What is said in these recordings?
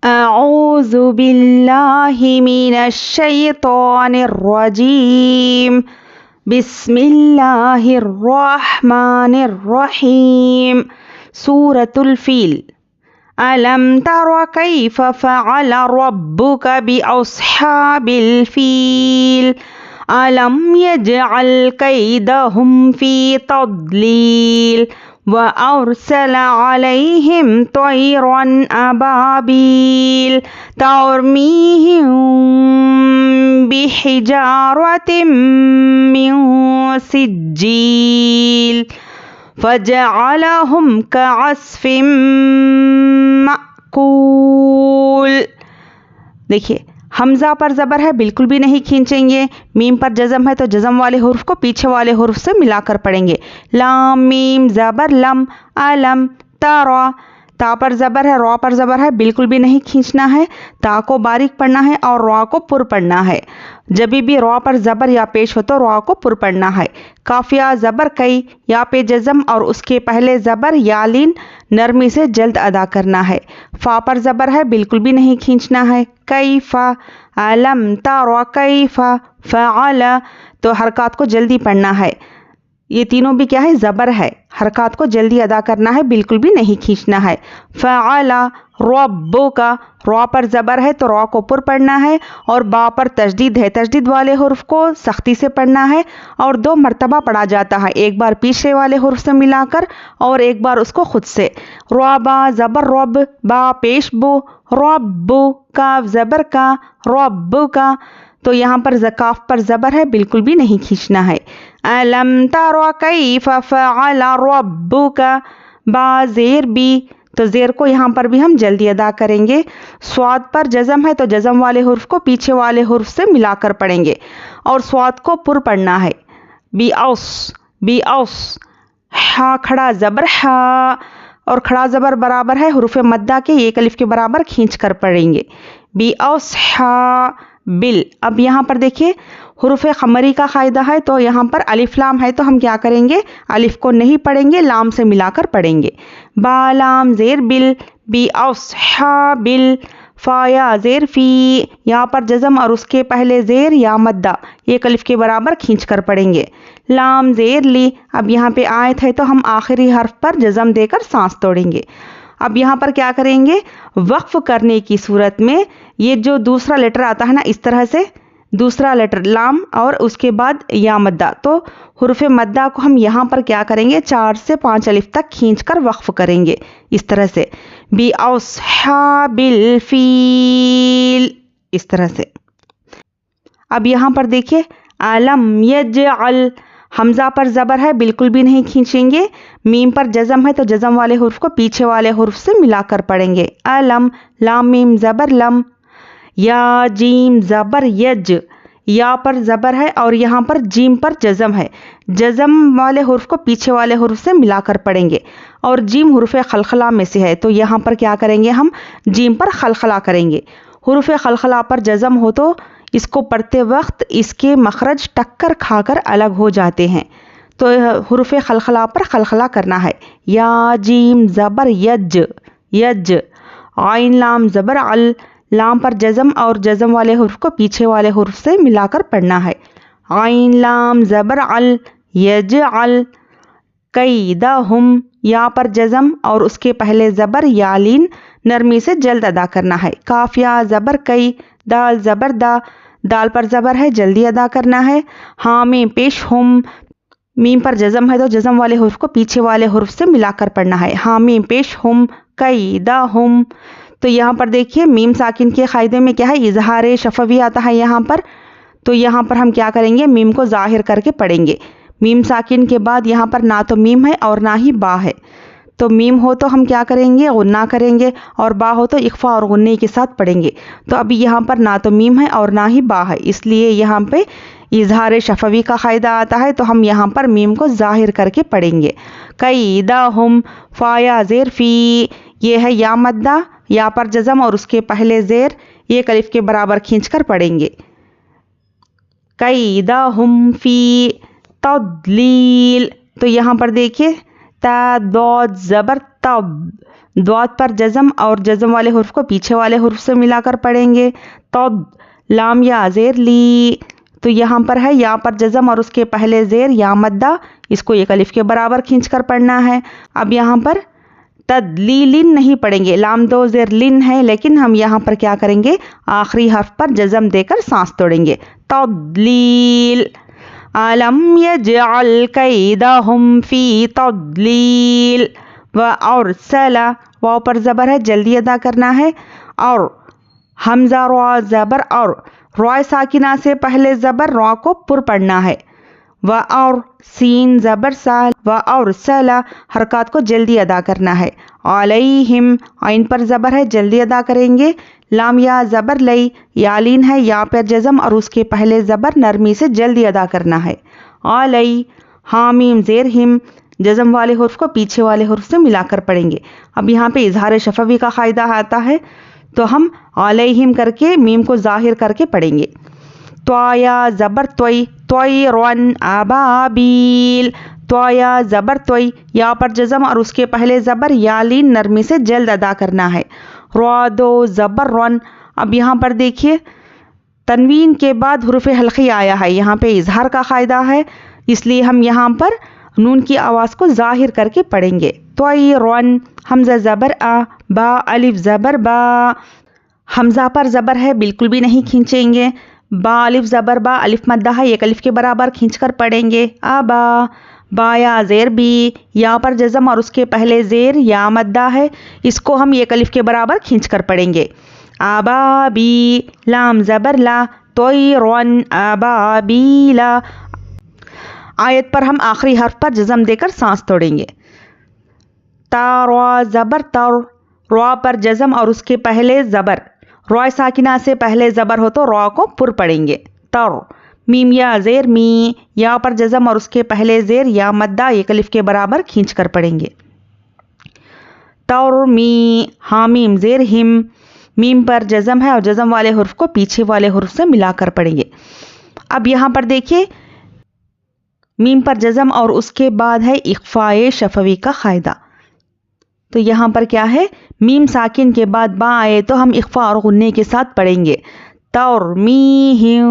أعوذ بالله من الشيطان الرجيم بسم الله الرحمن الرحيم سورة الفيل ألم تر كيف فعل ربك بأصحاب الفيل ألم يجعل كيدهم في تضليل وأرسل عليهم طيرا أبابيل ترميهم بحجارة من سجيل فجعلهم كعصف مأكول. देखिए हमजा पर ज़बर है, बिल्कुल भी नहीं खींचेंगे. मीम पर जज़म है तो जज़म वाले हुर्फ को पीछे वाले हुर्फ से मिलाकर पढ़ेंगे. लाम मीम ज़बर लम अलम तारा. ता पर ज़बर है, रॉ पर ज़बर है, बिल्कुल भी नहीं खींचना है. ता को बारीक पढ़ना है और रॉ को पुर पढ़ना है. जब भी रॉ पर ज़बर या पेश हो तो रॉ को पुर पढ़ना है. काफिया ज़बर कई या पे जज़म और उसके पहले ज़बर या लीन नरमी से जल्द अदा करना है. फ़ा पर ज़बर है, बिल्कुल भी नहीं खींचना है. कैफ़ा अलम तरा कैफ़ा फ़अल, तो हरकत को जल्दी पढ़ना है. ये तीनों भी क्या है, ज़बर है. हरकत को जल्दी अदा करना है, बिल्कुल भी नहीं खींचना है. फ़अला रब्बुका, रॉ पर ज़बर है तो रॉ को पुर पढ़ना है और बा पर तशदीद है. तशदीद वाले हुर्फ को सख्ती से पढ़ना है और 2 मरतबा पढ़ा जाता है, एक बार पीछे वाले हुर्फ से मिलाकर और एक बार उसको खुद से. रबा ज़बर रब, बा पेश बो, रब्बु काफ ज़बर का, रब्बु का. तो यहाँ पर ज़काफ पर ज़बर है, बिल्कुल भी नहीं खींचना है. अलम तरा कैफ़ फ़अल रब्बुका, बा ज़ेर बी, तो ज़ेर को यहाँ पर भी हम जल्दी अदा करेंगे. स्वाद पर जज़म है तो जज़म वाले हुर्फ को पीछे वाले हुर्फ से मिलाकर पढ़ेंगे और स्वाद को पुर पढ़ना है. बी औस. हा खड़ा ज़बर हा, और खड़ा ज़बर बराबर है हुर्फ मद्दा के, एक अलिफ के बराबर खींच कर पढ़ेंगे. बी औस हा बिल. अब यहाँ पर देखिए हुर्फ खमरी का क़ायदा है तो यहाँ पर अलिफ लाम है तो हम क्या करेंगे, अलिफ को नहीं पढ़ेंगे, लाम से मिलाकर पढ़ेंगे. बा लाम ज़ेर बिल, बी औस हा बिल. फ़ाया ज़ेर फ़ी, यहाँ पर जज़म और उसके पहले ज़ेर या मद्दा एक अलिफ के बराबर खींच कर पढ़ेंगे. लाम ज़ेर ली. अब यहाँ पे आयत है तो हम आखिरी हर्फ पर जज़म देकर सांस तोड़ेंगे. अब यहाँ पर क्या करेंगे, वक्फ करने की सूरत में ये जो दूसरा लेटर आता है ना, इस तरह से दूसरा लेटर लाम और उसके बाद या मद्दा, तो हुर्फ मद्दा को हम यहाँ पर क्या करेंगे, 4 से 5 अलिफ तक खींच कर वक्फ करेंगे इस तरह से. बी अस्हाबिल फील, इस तरह से. अब यहाँ पर देखिए अलम यजअल, हमज़ा पर ज़बर है, बिल्कुल भी नहीं खींचेंगे. मीम पर जज़म है तो जज़म वाले हुर्फ को पीछे वाले हुर्फ से मिलाकर पढ़ेंगे. अलम लाम मीम ज़बर लम. या जीम ज़बर यज, या पर ज़बर है और यहाँ पर जीम पर जज़म है. जज़म वाले हुर्फ को पीछे वाले हुर्फ से मिलाकर पढ़ेंगे और जीम हुर्फ खलखला में से है तो यहाँ पर क्या करेंगे, हम जीम पर खलखला करेंगे. हुर्फ खलखला पर जज़म हो तो इसको पढ़ते वक्त इसके मखरज टक्कर खाकर अलग हो जाते हैं, तो हुर्फ खलखला पर खलखला करना है. या जीम ज़बर यज यज. आइन लाम ज़बर अल, लाम पर जज़म और जज़म वाले हुर्फ को पीछे वाले हुर्फ से मिलाकर पढ़ना है. आइन लाम ज़बर अल यजअल. कैदहुम, या पर जज़म और उसके पहले ज़बर या लीन नरमी से जल्द अदा करना है. काफिया ज़बर कई, दाल ज़बर दा, दाल पर ज़बर है, जल्दी अदा करना है. हाँ में पेश हुम, मीम पर जज़म है तो जज़म वाले हुर्फ को पीछे वाले हुर्फ से मिलाकर पढ़ना है. हाँ में पेश हुम कैदहुम. तो यहाँ पर देखिए मीम साकिन के क़ायदे में क्या है, इजहार शफवी आता है यहाँ पर, तो यहाँ पर हम क्या करेंगे, मीम को ज़ाहिर करके पढ़ेंगे. मीम साकिन के बाद यहाँ पर ना तो मीम है और ना ही बा है, तो मीम हो तो हम क्या करेंगे, गुन्ना करेंगे, और बा हो तो इख्फा और गुन्ने के साथ पढ़ेंगे. तो अभी यहाँ पर ना तो मीम है और ना ही बा है, इसलिए यहाँ पे इजहार शफवी का क़ायदा आता है तो हम यहाँ पर मीम को ज़ाहिर करके पढ़ेंगे. कैदहुम. फ़ाया ज़ेर फ़ी, ये है या मद्दा, या पर जज़म और उसके पहले ज़ेर एक अलिफ के बराबर खींचकर पढ़ेंगे. कैदहुम फ़ी तदलील. तो यहाँ पर देखिए ता दौद ज़बर तब, द्वात पर जज़म और जज़म वाले हुर्फ को पीछे वाले हुर्फ से मिलाकर पढ़ेंगे। तो लाम या ज़ेर ली, तो यहाँ पर है या पर जज़म और उसके पहले ज़ेर या मद्दा, इसको एक अलिफ के बराबर खींचकर पढ़ना है। अब यहाँ पर तदलीलिन नहीं पढ़ेंगे, लाम दो ज़ेर लिन है, लेकिन हम यहाँ पर क्या करेंगे, आखिरी हर्फ पर जज़म देकर सांस तोड़ेंगे। तदलील। अलम यजअल कैदहुम फी तदलील। व अरसला, वाव पर ज़बर है, जल्दी अदा करना है। और हमज़ा रॉ ज़बर, और रॉ साकिना से पहले ज़बर, रॉ को पुर पढ़ना है। व और सीन ज़बर साल, व और सला, हरकत को जल्दी अदा करना है। अलैहिम, आइन पर ज़बर है, जल्दी अदा करेंगे। लाम या ज़बर लई, यालीन है, या पर जज़म और उसके पहले ज़बर, नरमी से जल्दी अदा करना है। अलई, हामीम ज़ेर हिम, जज़म वाले हुर्फ को पीछे वाले हुर्फ से मिलाकर पढ़ेंगे। अब यहाँ पे इजहार शफवी का क़ायदा आता है, तो हम अलैहिम करके मीम को ज़ाहिर करके पढ़ेंगे। त्वाया ज़बर त्वई, त्वई रन अबाबील, त्वाया ज़बर त्वई, या पर जज़म और उसके पहले ज़बर, यालीन नरमी से जल्द अदा करना है। रदो ज़बर रन। अब यहाँ पर देखिए तनवीन के बाद हुरूफ हल्की आया है, यहाँ पे इजहार का क़ायदा है, इसलिए हम यहाँ पर नून की आवाज़ को ज़ाहिर करके पढ़ेंगे। त्वई रन, हमज़ा ज़बर आ, बा अलिफ ज़बर बा, हमज़ा पर ज़बर है, बिल्कुल भी नहीं खींचेंगे। बा अलिफ ज़बर बा, अलिफ मद्दा है, एक अलिफ के बराबर खींचकर पढ़ेंगे। आबा, बाया ज़ेर बी, या पर जज़म और उसके पहले ज़ेर या मद्दा है, इसको हम एक अलिफ के बराबर खींचकर पढ़ेंगे। आबा बी, लाम ज़बर ला, तोई रन आबा बीला। आयत पर हम आखिरी हर्फ पर जज़म देकर सांस तोड़ेंगे। तारा ज़बर तर, रॉ पर जज़म और उसके पहले ज़बर, रॉ साकिना से पहले ज़बर हो तो रॉ को पुर पढ़ेंगे। तर। मीम या ज़ेर मी, या पर जज़म और उसके पहले ज़ेर या मद्दा, एक अलिफ के बराबर खींच कर पढ़ेंगे। तर मी, हामीम ज़ेर हिम, मीम पर जज़म है और जज़म वाले हुर्फ को पीछे वाले हुर्फ से मिलाकर पढ़ेंगे। अब यहाँ पर देखिए मीम पर जज़म और उसके बाद है इख्फ़ाए शफवी का क़ायदा। तो यहाँ पर क्या है, मीम साकिन के बाद बा आए तो हम इख्फ़ा और गुन्ने के साथ पढ़ेंगे। तरमीहिम,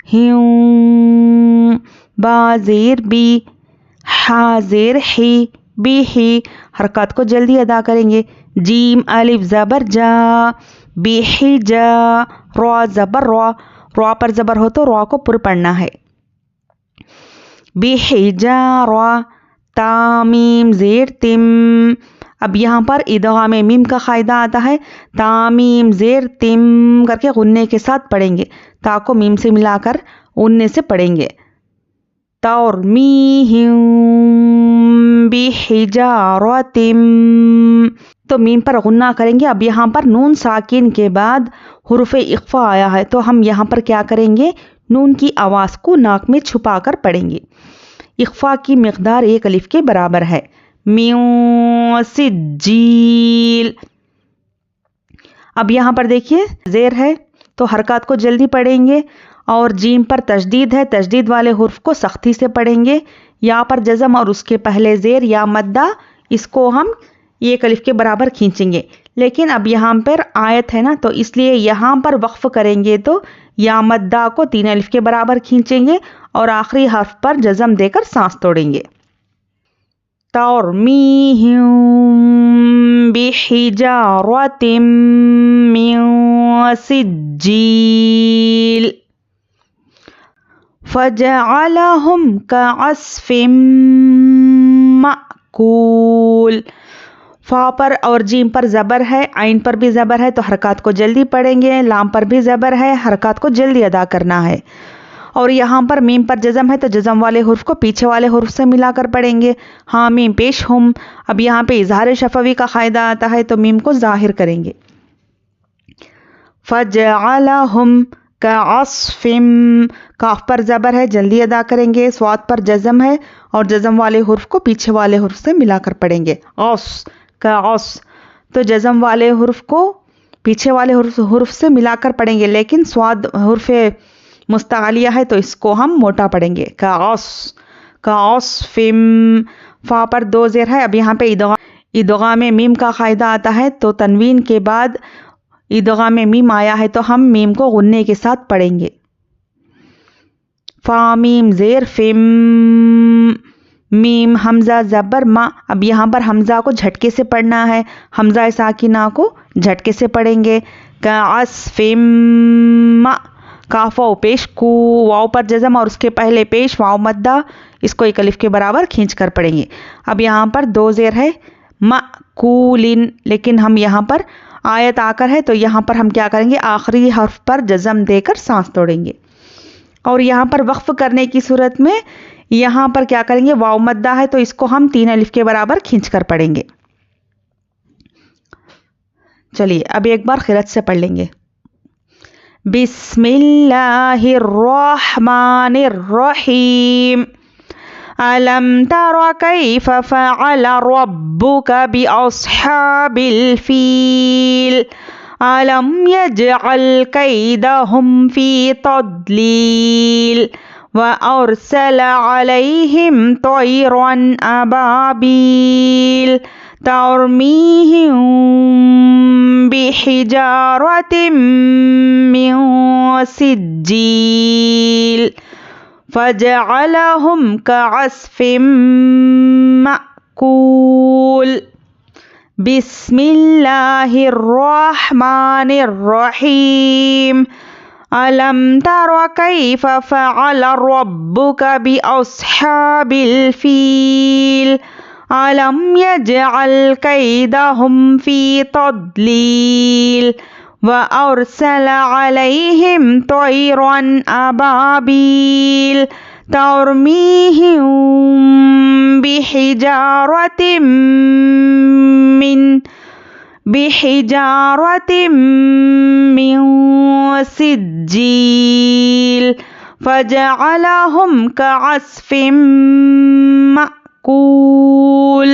हिम, बा ज़ेर बी, हा ज़ेर ही, बी ही, हरकत को जल्दी अदा करेंगे। जीम अलिफ ज़बर जा, बी ही जा, रॉ ज़बर रॉ, रॉ पर ज़बर हो तो रॉ को पुर पढ़ना है। बी ही जा रॉ, तामीम ज़ेर तिम। अब यहाँ पर इदगाम मीम का क़ायदा आता है, तामीम ज़ेर तिम करके गुन्ने के साथ पढ़ेंगे, ता को मीम से मिलाकर गुन्ने से पढ़ेंगे। तरमीहिम बिहिजारतिम, तो मीम पर गुन्ना करेंगे। अब यहाँ पर नून साकिन के बाद हुरूफ इख्फ़ा आया है, तो हम यहाँ पर क्या करेंगे, नून की आवाज़ को नाक में छुपा कर पढ़ेंगे। इख्फ़ा की मिक़दार एक अलिफ के बराबर है। म्यू सिज्जील। अब यहाँ पर देखिए ज़ेर है तो हरकत को जल्दी पढ़ेंगे, और जीम पर तशदीद है, तशदीद वाले हुर्फ को सख्ती से पढ़ेंगे। या पर जज़म और उसके पहले ज़ेर या मद्दा, इसको हम एक अलिफ के बराबर खींचेंगे। लेकिन अब यहाँ पर आयत है ना, तो इसलिए यहाँ पर वक्फ करेंगे तो या मद्दा को 3 अलिफ के बराबर खींचेंगे और आखिरी हर्फ पर जज़म देकर सांस तोड़ेंगे। तरमीहिम बिहिजारतिम मिन सिज्जील फजअलहुम कअस्फिम माकूल। फा पर और जीम पर ज़बर है, आइन पर भी ज़बर है, तो हरकत को जल्दी पढ़ेंगे। लाम पर भी ज़बर है, हरकत को जल्दी अदा करना है। और यहाँ पर मीम पर जज़म है, तो जज़म वाले हुर्फ को पीछे वाले हुर्फ से मिलाकर पढ़ेंगे। हाँ मीम पेश हम। अब यहाँ पे इजहार शफवी का क़ायदा आता है, तो मीम को ज़ाहिर करेंगे। फजअलहुम कअस्फिम, काफ पर ज़बर है, जल्दी अदा करेंगे। स्वाद पर जज़म है और जज़म वाले हुर्फ को पीछे वाले हुर्फ से मिलाकर पढ़ेंगे। औस का औस, तो जज़म वाले हुर्फ को पीछे वाले हुर्फ से मिलाकर पढ़ेंगे, लेकिन स्वाद हुर्फ मुस्तआलिया है तो इसको हम मोटा पढ़ेंगे। का औस फिम। फा पर 2 ज़ेर है, अब यहाँ पे ادغام میم کا قاعدہ آتا ہے تو تنوین کے بعد ادغام میم آیا ہے تو ہم میم کو غنے کے ساتھ پڑھیں گے. فا میم زیر فم، میم حمزہ زبر ما. اب یہاں پر حمزہ کو جھٹکے سے پڑھنا ہے، حمزہ ساکنہ کو جھٹکے سے پڑھیں گے. کعصفم ما، کاف واو پیش کو، واو پر جزم اور اس کے پہلے پیش واو مدہ، اس کو ایک الف کے برابر کھینچ کر پڑھیں گے. اب یہاں پر دو زیر ہے مأکولن، لیکن ہم یہاں پر آیت آ کر ہے تو یہاں پر ہم کیا کریں گے، آخری حرف پر جزم دے کر سانس توڑیں گے. اور یہاں پر وقف کرنے کی صورت میں یہاں پر کیا کریں گے، واو مدہ ہے تو اس کو ہم 3 الف کے برابر کھینچ کر پڑھیں گے. چلیے اب ایک بار قرأت سے پڑھ لیں گے. بسم اللہ الرحمن الرحیم. ألم تر كيف فعل ربك بأصحاب الفيل ألم يجعل كيدهم في تضليل وأرسل عليهم طيرا أبابيل ترميهم بحجارة من سجيل فجعلهم كعصف مأكول. بسم الله الرحمن الرحيم. ألم تر كيف فعل ربك بأصحاب الفيل ألم يجعل كيدهم في تضليل وأرسل عليهم طيرا أبابيل ترميهم بحجارة من سجيل فجعلهم كعصف مأكول.